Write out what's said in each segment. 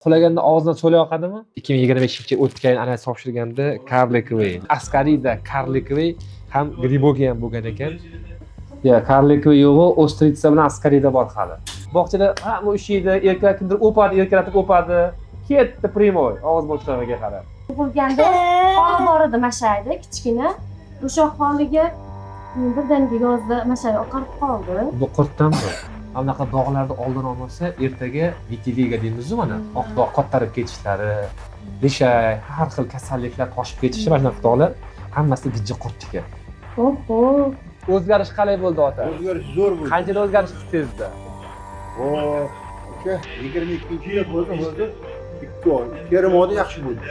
Qulaganda og'zidan so'l yoqadimi? 2025-yil o'tgan ana topshirganda Karlikvey. Askarida Karlikvey ham Gribogi ham bo'lgan ekan. Ya, Karlikvey yo'g'i, Ostritsa bilan Askarida bor hali. Bog'chada hamma ushiydi, erkak kimdir o'padi, erkalatib o'padi. Ketdi primoy, og'iz bo'shlig'iga qarab. Tug'ilganda xoli bor edi mashayda, kichkina. O'sha xoliga birdaniga yozda mashay oqarib qoldi. Bu qurtdanmi? Anaqa dog'larni oldin olmasa, ertaga vitiligo deymiz-ku mana, oq dog' qottarib ketishlari, beshak, har xil kasalliklar toshib ketishi, mana shunaqa dog'lar hammasi gijja qurt ekan. Oho. O'zgarish qalay bo'ldi ota? O'zgarish zo'r bo'ldi. Qanchalik o'zgarish sezdi? O'sha 22-yil bo'ldi, 2 oy. 2 yarim oyda yaxshi bo'ldi.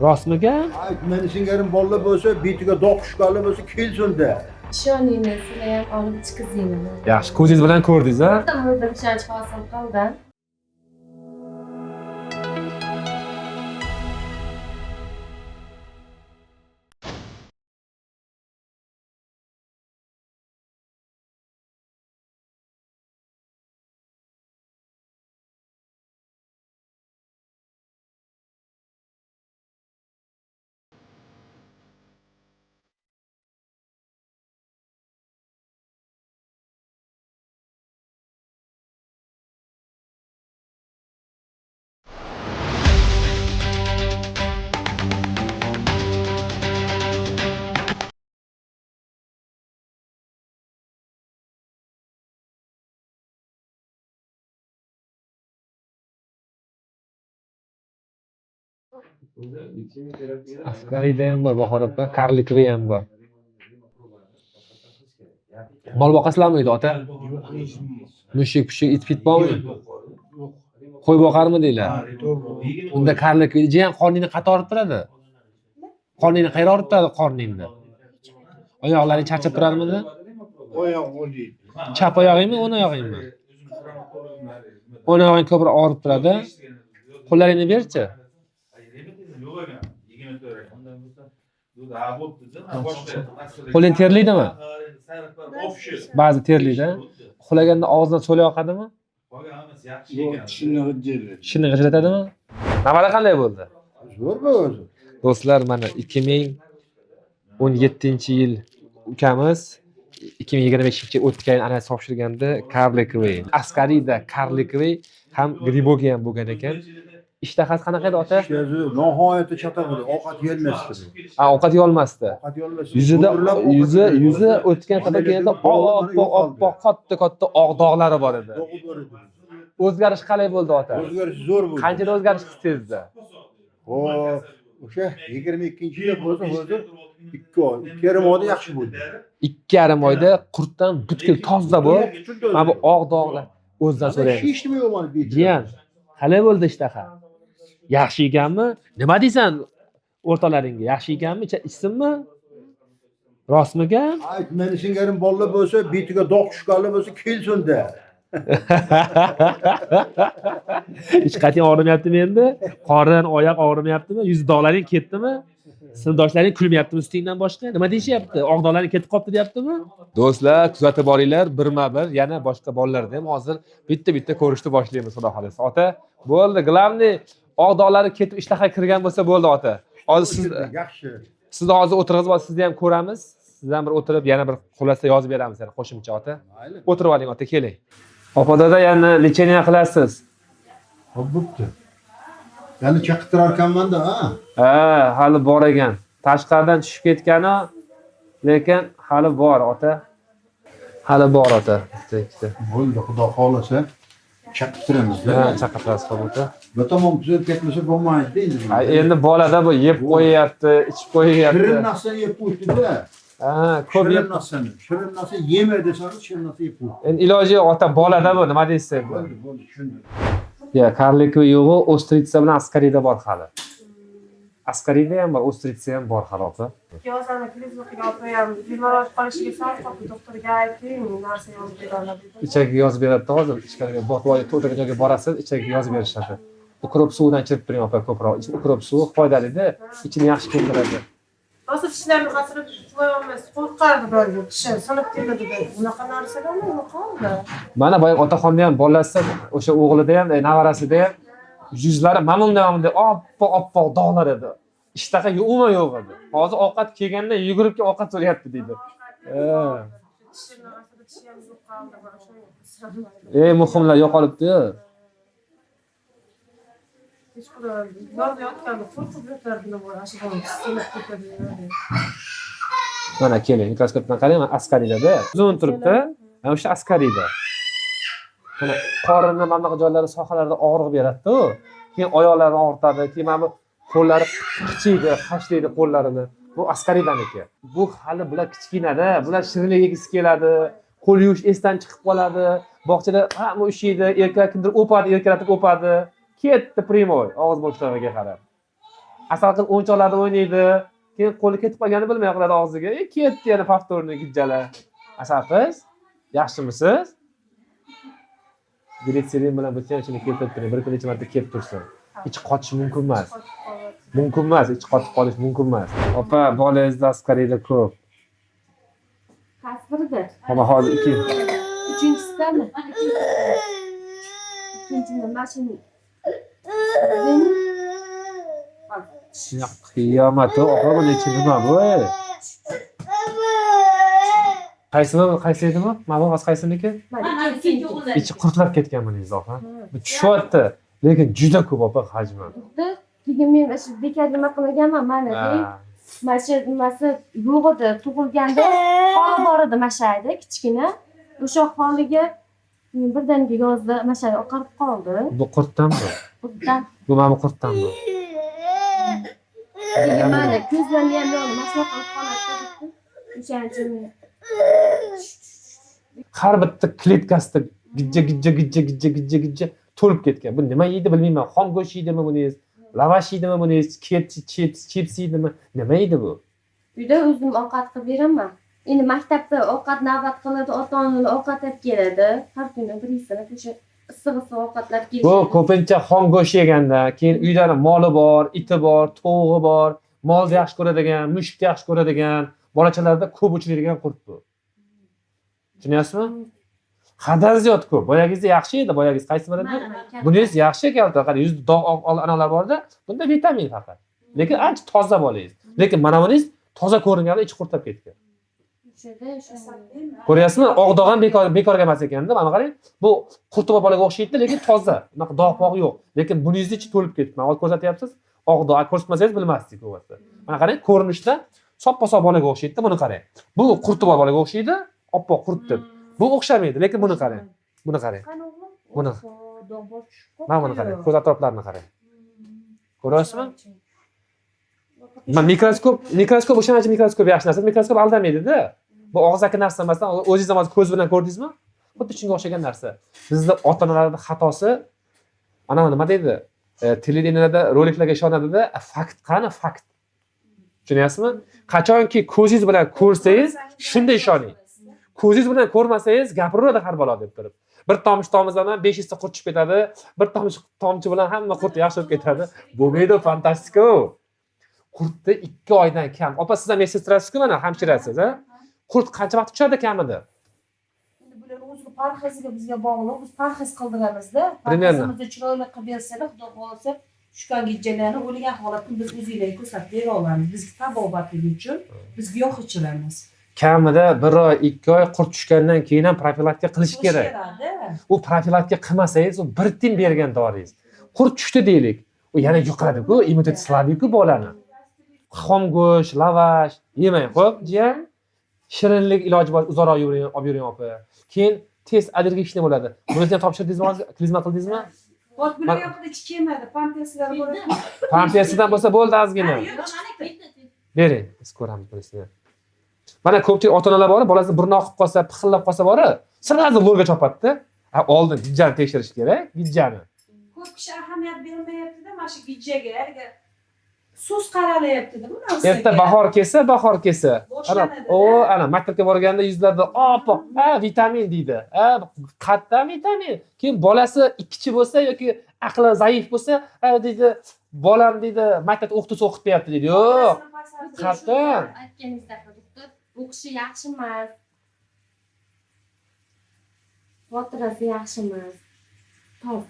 Rostmikan? Meni singarim bolalar bo'lsa, betiga dog' tushganlar bo'lsa, kelsin-da. Ishoninglar, sizlar ham olib chiqizinglar. Yaxshi, ko'zingiz bilan ko'rdingiz-a? O'zim ishonch hosil qildim. Askarida ham bor, Bahor opa, Karlikvey ham bor. Mol boqasizlarmi uyda ota? Mushuk, it-pit bormi? Qo'y boqarmi deylar? Unda Karlikvey jiyan qorningni qayerda olib turadi? Qorningni qayerga olib turadi qorningni? Oyoqlaring charchab turarmidi? Oyoq bo'ldi. Chap oyog'ingmi, o'ng oyog'ingmi? O'ng oyog'ing ko'proq og'rib turadi. Qo'llaringni berchi. Qo'ling terlaydimi? Ba'zi terlaydi. Uxlaganda og'zidan so'l yoqadimi? Yo'q, tishini g'ijirlatadi. Tishini g'ijlatadimi? Navara qanday bo'ldi? Zo'r bo'ldi. Do'stlar, mana 2017-yil ukamiz 2025-yil o'tgan ana topshirganda Karlikvey. Askarida Karlikvey ham Gribogi ham bo'lgan ekan. Ishtahasi qanaqa edi ota? Nihoyatda chata bo'ldi. Ovqat yeyolmasdi. Ovqat yeyolmasdi. Ovqat yeyolmasdi. Yuzi o'tgan qadar kelganda oppoq katta oq dog'lari bor edi. O'zgarish qalay bo'ldi ota? O'zgarish zo'r bo'ldi. Qanchalik o'zgarish sezdi? O'sha 22-yil bo'ldi, 2 oy. 2 yarim oyda yaxshi bo'ldi. 2,5 oyda qurtdan butkul toza bo'lib, mana bu oq dog'lar o'zidan so'raymiz. Hechnimi yo'q mana bu. Jiyan, qalay bo'ldi ishtaha? Yaxshi ekanmi? Nima deysan o'rtalaringga? Yaxshi ekanmi? Ichsinmi? Rostmikan? Meni singarim bolalar bo'lsa, betiga dog' tushganlar bo'lsa, kelsin-da. Hech qat'iy og'rimayaptimi endi? Qorin, oyoq og'rimayaptimi? Yuz dog'laring ketdimi? Sinfdoshlaring kulmayaptimi ustingdan boshqa? Nima deyishyapti? Oq dog'laring ketib qolibdi deyaptimi? Do'stlar, kuzatib boringlar, birma-bir yana boshqa bolalarda ham hozir bitta ko'rishni boshlaymiz, xudo xolasa. Ota, bo'ldi, главный oq dog'lari ketib ishtaha kirgan bo'lsa bo'ldi ota. Hozir siz yaxshi. Sizni hozir o'tirg'izib, sizni ham ko'ramiz. Sizdan bir o'tirib, yana bir xulosada yozib beramiz, yana qo'shimcha ota. O'tirib oling ota, keling. Opa dada yana lecheniya qilasiz. Bo'pti. Yana chaqirtirar ekanman-da, ha? Ha, hali bor ekan. Tashqaridan tushib ketgani, lekin hali bor ota. Hali bor ota. Bo'ldi, xudo xolasa chaqirtiramiz-da. Ha, chaqirtirasiz ota. Bu tomon tuzab ketmasa bo'lmaydi endi. Endi bolada bu yeb qo'yapti, ichib qo'yapti. Shirin narsani yeb qo'ydi-da. Ha, ko'p Shirin yeb. narsani. Shirin narsa yema desangiz, shirin narsa yeb qo'ydi. Endi iloji yo'q ota, bolada bu, nima deysiz endi? Bo'ldi, tushundim. Ya, Karlikvey yo'g'i, Ostritsa bilan Askarida bor hali. Askarida ham bor, Ostritsa ham bor hali ota. Yozani klizmaga olib qo'yamiz. Bemorlar qolishiga sabab doktorga ayting, narsa yozib beradi. Ichagiga yozib beradi hozir, ichkariga botvoy to'rttaga joyga borasiz, ichagiga yozib berishadi. Ukrop suvidan chirib turing opa ko'proq. Ukrop suvi foydali-da, ichini yaxshi keltiradi. Rosa tishlarni qasirib qo'yamiz. Qo'rqardi bo'ldi. Tishi sinib ketadi. Bunaqa narsalarmi yo'qoldi. Mana boya otaxonni ham bolasi, o'sha o'g'lida ham, nevarasida ham yuzlari mamunda oppoq dog'lar edi. Ishtaha umuman yo'q edi. Hozir ovqat kelganda yugurib kelib ovqat so'rayapti deydi. Muhimlar yo'qolibdi. Mana keling, mikroskopdan qarang, askariyada. Uzun turibdi. Mana o'sha askariyda. Mana qorinni mana bunaqa joylari, sohalarida og'riq beradi-ku. Keyin oyoqlarini og'ritadi, keyin mana bu qo'llari qichiydi, qashlaydi qo'llarini. Bu askaridaniki. Bu hali bular kichkinada, bular shirinlik yegisi keladi, qo'l yuvish esdan chiqib qoladi. Bog'chada hamma ushiydi, erkak kimdir o'padi, erkalatib o'padi. Ketdi primoy, og'iz bo'shlig'iga qarab. Asal qilib o'yinchoqlarda o'ynaydi, keyin qo'li ketib qolganini bilmay qoladi og'ziga. Ketdi yana повторный gijjala. Asal qiz, yaxshimisiz? Gretserin bilan bitgan ishini keltirib turing. Bir kun necha marta kelib tursin. Ichi qotishi mumkin emas. Mumkin emas, ichi qotib qolish mumkin emas. Opa, bolangizda askariyda ko'p. Qaysi biridir? Mana hozir Uchinchisidami? Ikkinchini mashina. Qiyomat, oxiri necha nima bu? Qaysi edimi? Mana hozir qaysiniki? Ichi qurtlab ketgan buningiz opa. Bu tushyapti, lekin juda ko'p opa hajmi. Keyin men shu bekor nima qilganman, mana shu nimasi yo'q edi, tug'ilganda xoli bor edi mashayda, kichkina. O'sha xoliga birdaniga yozda mashay oqarib qoldi. Bu qurtdanmi? Qurtdan. Bu mana qurtdanmi? Keyin mana ko'zlarni ham yo'q, mashina qilib qoladi. O'shaning uchun har bitta kletkasida gijja to'lib ketgan. Bu nima yeydi bilmayman. Xom go'sht yeydimi buningiz? Lavash yeydimi buningiz? Chips yeydimi? Nima yeydi bu? uyda o'zim ovqat qilib beraman. Endi maktabda ovqat navbat qiladi, ota-onalar ovqat olib keladi. Har kuni bir yilda o'sha issiq ovqatlar keladi. Bu ko'pincha xom go'sht yeganda, keyin uyda moli bor, iti bor, tovuqi bor, molni yaxshi ko'radigan, mushukni yaxshi ko'radigan bolachalarda ko'p uchraydigan qurt bu. Tushunyapsizmi? Haddan ziyod ko'p. Boyagiz yaxshi edi, boyagiz qaysi biri edi? Buningiz yaxshi ekan, qara yuzda dog' analar borda, bunda vitamin faqat. Lekin ancha toza bolangiz. Lekin mana buningiz toza ko'ringanda ichi qurtab ketgan. Ko'ryapsizmi? Oq dog' ham bekorga emas ekanda, mana qarang. Bu qurtova bolaga o'xshaydi, lekin toza. Unaqa dog' yo'q. Lekin buningizni ichi to'lib ketdi. Mana hozir ko'rsatyapsiz. Oq dog' ko'rsatmasangiz bilmasdik o'g'asi. Mana qarang, ko'rinishda soppa-sop bolaga o'xshaydi, buni qarang. Bu qurtova bolaga o'xshaydi, oppoq qurt deb. Bu o'xshamaydi, lekin buni qarang. Buni qarang. Buni. Mana buni qarang, ko'z atroflarini qarang. Ko'ryapsizmi? Mikroskop o'shancha mikroskop yaxshi narsa. Mikroskop aldamaydi-da. Bu og'zaki narsa emasdan o'zingiz ham ko'z bilan ko'rdingizmi? Xuddi shunga o'xshagan narsa. Bizda ota-onalarning xatosi ana nima deydi? Televideniyada roliklarga ishonadi-da, fakt qani fakt. Tushunyapsizmi? Qachonki ko'zingiz bilan ko'rsangiz, shunda ishoning. Ko'zingiz bilan ko'rmasangiz, gapiraveradi har balo deb turib. Bir tomchi bilan 500 ta qurt chiqib ketadi, bir tomchi bilan hamma qurt yaxshi bo'lib ketadi. Bo'lmaydi, fantastika. Qurtni 2 oydan kam. Opa, siz ham medsestrasiz-ku, mana hamshirasiz, ha? Qurt qancha vaqt tushadi kamida? Endi bular o'zi parheziga bizga bog'liq. Biz parhez qildiramizda. Примерно. Parhezimizni chiroyli qilib bersalar, xudo xohlasa, tushgan gijjalarni o'lgan holatda biz o'zingizlarga ko'rsatib bera olamiz. Bizga tabobatligi uchun biz giyoh ichiramiz. Kamida 1 oy, 2 oy qurt tushgandan keyin ham profilaktika qilish kerak. U profilaktika qilmasangiz, u bir tin bergan doringiz. Qurt tushdi deylik. U yana yuqadi-ku, immunitet slabiyku bolani. Xom go'sht, lavash yemang, xo'p, jiyan. Shirinlik iloji bor, uzoqroq olib yuring opa. Keyin tez allergik bo'ladi. Buni ham topshirdingizmi, klizma qildingizmi? Hozir bular yoqda ichi kelmadi, pampeslar bo'ladi. Pampesidan bo'lsa bo'ldi ozgina. Bering, biz ko'ramiz bunisini. Mana ko'pchilik ota-onalar bor, bolasini burni oqib qolsa, pixillab qolsa bor, sirasi lo'rga chopadi-da. Oldin gijjani tekshirish kerak, gijjani. Ko'p kishi ahamiyat bermayapti-da, mana shu gijjaga. Sus qaralayapti-da bu narsaga. Erta bahor kelsa. Ana maktabga borganda yuzlarda oppoq, vitamin deydi. Qatdan vitamin. Keyin bolasi ikkichi bo'lsa yoki aqli zaif bo'lsa, deydi, bolam deydi, maktabda o'qitib beribdi deydi. Yo'q. Qatdan. Aytganingizdek, doktor, o'qishi yaxshi emas. Xotirasi yaxshi emas. Top.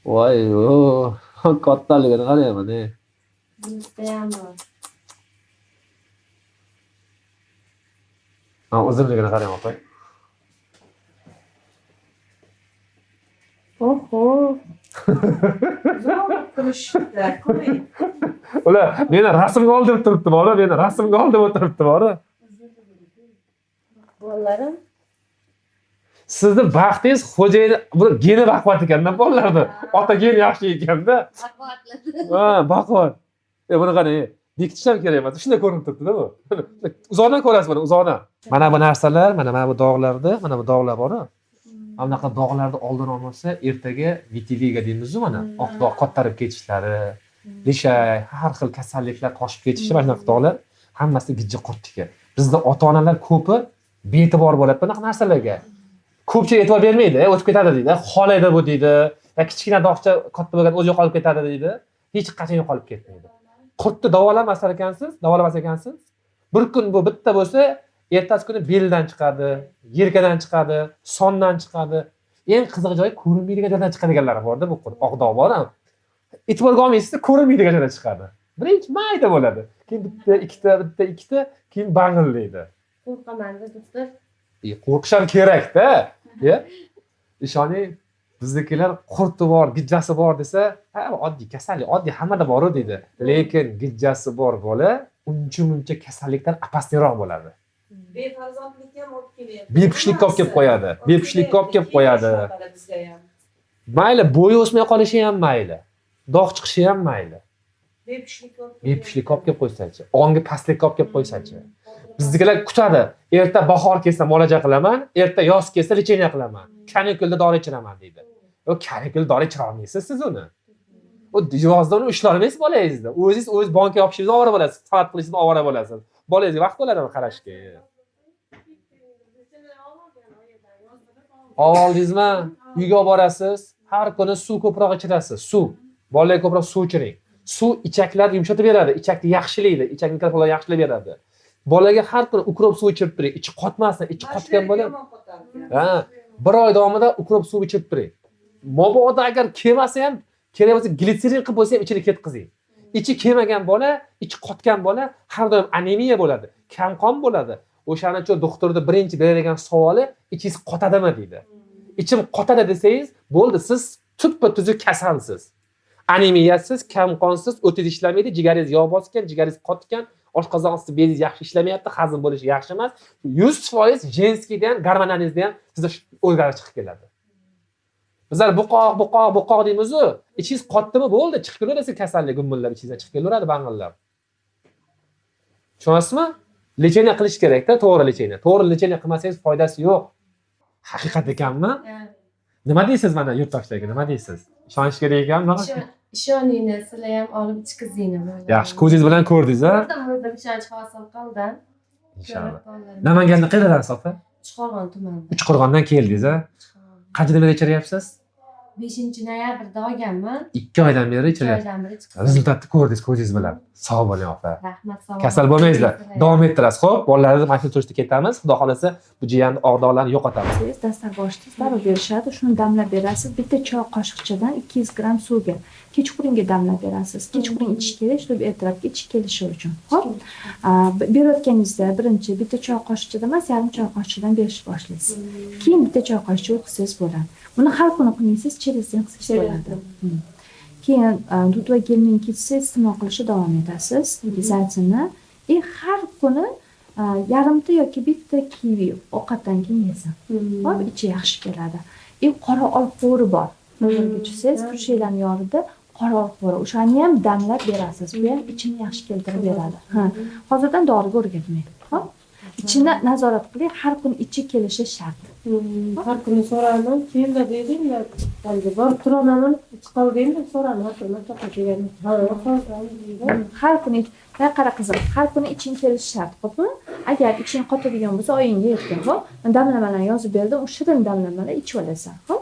Voy, kattaligini qarayman. Bizdayam bor. Ha, uzunligini qarayman, opa. Oho. Zo'r turishdi. Ko'ring. Ular meni rasmga ol deb turibdi, bola, meni rasmga ol deb o'tiribdi, bola. Bolalarim Sizni baxtingiz xo'jayini buni geni baquvvat ekanda bolalarni. Ota geni yaxshi ekanda. baquvvatladi. Ha, baquvvat. Buni qarang, bekitish ham kerak emas. Shunday ko'rinib turibdi-da bu. Uzoqdan ko'rasiz buni, uzoqdan. Mana bu narsalar, mana bu dog'larda, mana bu dog'lar bor-ku. Mana bunaqa dog'larni oldin olmasa, ertaga vitiligo deymiz-ku mana. Oq dog' qottarib ketishlari, lishay, har xil kasalliklar toshib ketishi mana shunaqa dog'lar hammasi gijja qurtdiki. Bizda ota-onalar ko'pi bee'tibor bo'ladi bunaqa narsalarga. Ko'pchilik e'tibor bermaydi, o'tib ketadi deydi. Xolaydi bu deydi. Ya kichkina dog'cha katta bo'lgan o'zi yo'qolib ketadi deydi. Hech qachon yo'qolib ketmaydi. Qurtni davolamas ekansiz. Bir kun bu bitta bo'lsa, ertasi kuni beldan chiqadi, yelkadan chiqadi, sondan chiqadi. Eng qiziq joyi ko'rinmaydigan joydan chiqadiganlar bor-da bu qurt. Oq dog' bor ham. E'tiborga olmaysiz, ko'rinmaydigan joydan chiqadi. Birinchi mayda bo'ladi. Keyin bitta, ikkita, keyin bangillaydi. Qo'rqaman-da, doktor. Qo'rqish ham kerak-da. Ishoning, biznikilar qurti bor, gijjasi bor desa, ha, oddiy kasallik, oddiy hammada bor deydi. Lekin gijjasi bor bola uncha-muncha kasallikdan apasliroq bo'ladi. Befarzandlikka ham olib keladi. Bepushtlikka olib kelib qo'yadi. Bepushtlikka olib kelib qo'yadi. Mayli, bo'yi o'smay qolishi ham mayli. Dog' chiqishi ham mayli. Bepushtlikka olib kelib qo'ysa-chi, ongi pastlikka olib kelib qo'ysa-chi. Biznikilar kutadi. Erta bahor kelsa muolaja qilaman, erta yoz kelsa lecheniya qilaman. Kanikulda dori ichiraman deydi. Yo, kanikulda dori ichira olmaysiz siz uni. U yozda uni ushlar olmaysiz bolangizni. O'zingiz banka yopishingizni ovora bo'lasiz, salat qilishingizni ovora bo'lasiz. Bolangizga vaqt bo'ladimi qarashga? Oldingizmi? Uyga olib borasiz, har kuni suv ko'proq ichirasiz. Suv. Bolalarga ko'proq suv ichiring. Suv ichaklarni yumshatib beradi, ichakni yaxshilaydi, ichak mikrofaolani yaxshilab beradi. Bolaga har kuni ukrop suv ichirib turing, ichi qotmasin, ichi qotgan bola. Ha, bir oy davomida ukrop suv ichirib turing. Mabodo agar kelmasa ham, kerak bo'lsa glitserin qilib bo'lsa ham ichini ketkizing. Ichi kelmagan bola, ichi qotgan bola har doim anemiya bo'ladi, kamqon bo'ladi. O'shaning uchun doktorning birinchi beradigan savoli, ichingiz qotadimi deydi. Ichim qotadi desangiz, bo'ldi, siz tuppa-tuzuk kasalsiz. Anemiyasiz, kamqonsiz, o'tingiz ishlamaydi, jigaringiz yog' bosgan, jigaringiz qotgan, oshqozoningizda bezingiz yaxshi ishlamayapti, hazm bo'lishi yaxshi emas. 100% jenskiydan, gormonalingizdan sizda o'zgarish chiqib keladi. Bizlar buqoq deymiz-ku. Ichingiz qotdimi, bo'ldi, chiqib kelaveradi kasallik gumillab ichingizdan chiqib kelaveradi bang'illab. Tushunasizmi? Lecheniya qilish kerak-da, to'g'ri lecheniya. To'g'ri lecheniya qilmasangiz foydasi yo'q. Haqiqat ekanmi? Nima deysiz mana yurtdoshlarga? Nima deysiz? Ishonish kerak ekanmi? Ishoningni, sizlar ham olib chiqizinglar. Yaxshi, ko'zingiz bilan ko'rdingiz-a? O'zim ishonch hosil qildim. Inshaalloh. Namanganda qayerdan so'ta? Uchqo'rg'on tumani. Uchqo'rg'ondan keldingiz-a? Qancha nima ichiryapsiz? 5-noyabrda olganman. 2 oydan beri ichiryapsiz. 2 oydan beri chiqdim. Rezultatni ko'rdingiz ko'zingiz bilan. Sog' bo'ling, opa. Rahmat, sog' bo'ling. Kasal bo'lmaysizlar. Davom ettirasiz. Xo'p, bolalarni mashina turishga ketamiz. Xudo xolasa, bu jiyanni og'doqlarni yo'qotamiz. Siz dastlab boshida zarur berishadi, shuni damlab berasiz. Bitta choy qoshiqchadan 200 gramm suvga. Kechqurunga damlab berasiz. Kechqurun ichish kerak, shu ertalabki ichish kelishi uchun. Xo'p? Berayotganingizda birinchi bitta choy qoshiqchadan emas, yarim choy qoshiqchadan berishni boshlaysiz. Keyin bitta choy qoshiqcha o'tqizsangiz bo'ladi. Buni har kuni qilmaysiz, chelakdan qilsangiz bo'ladi. Keyin dud va gelning ketsa iste'mol qilishda davom etasiz. Zaitini har kuni yarimta yoki bitta kivi ovqatdan keyin yesin. Xo'p, ichi yaxshi keladi. Qora olxo'ri bor. Nazarga tushsangiz, turshaklarning yorida qora olxo'ri. O'shani ham damlab berasiz. Bu ham ichini yaxshi keltirib beradi. Hozirdan doriga o'rgatmaydi. Xo'p? Ichini nazorat qiling, har kuni ichi kelishi shart. Har kuni so'raman, keldi deydinglar. Endi bor turaman, chiqaldinglar so'raman, har kuni to'qa kelgan. Har kuni qara qizim, har kuni iching kelishi shart, xo'pmi? Agar iching qotadigan bo'lsa, oyingga yetgan, xo'p? Damlamalarni yozib berdim, u shirin damlamalar ichib olasan, xo'p?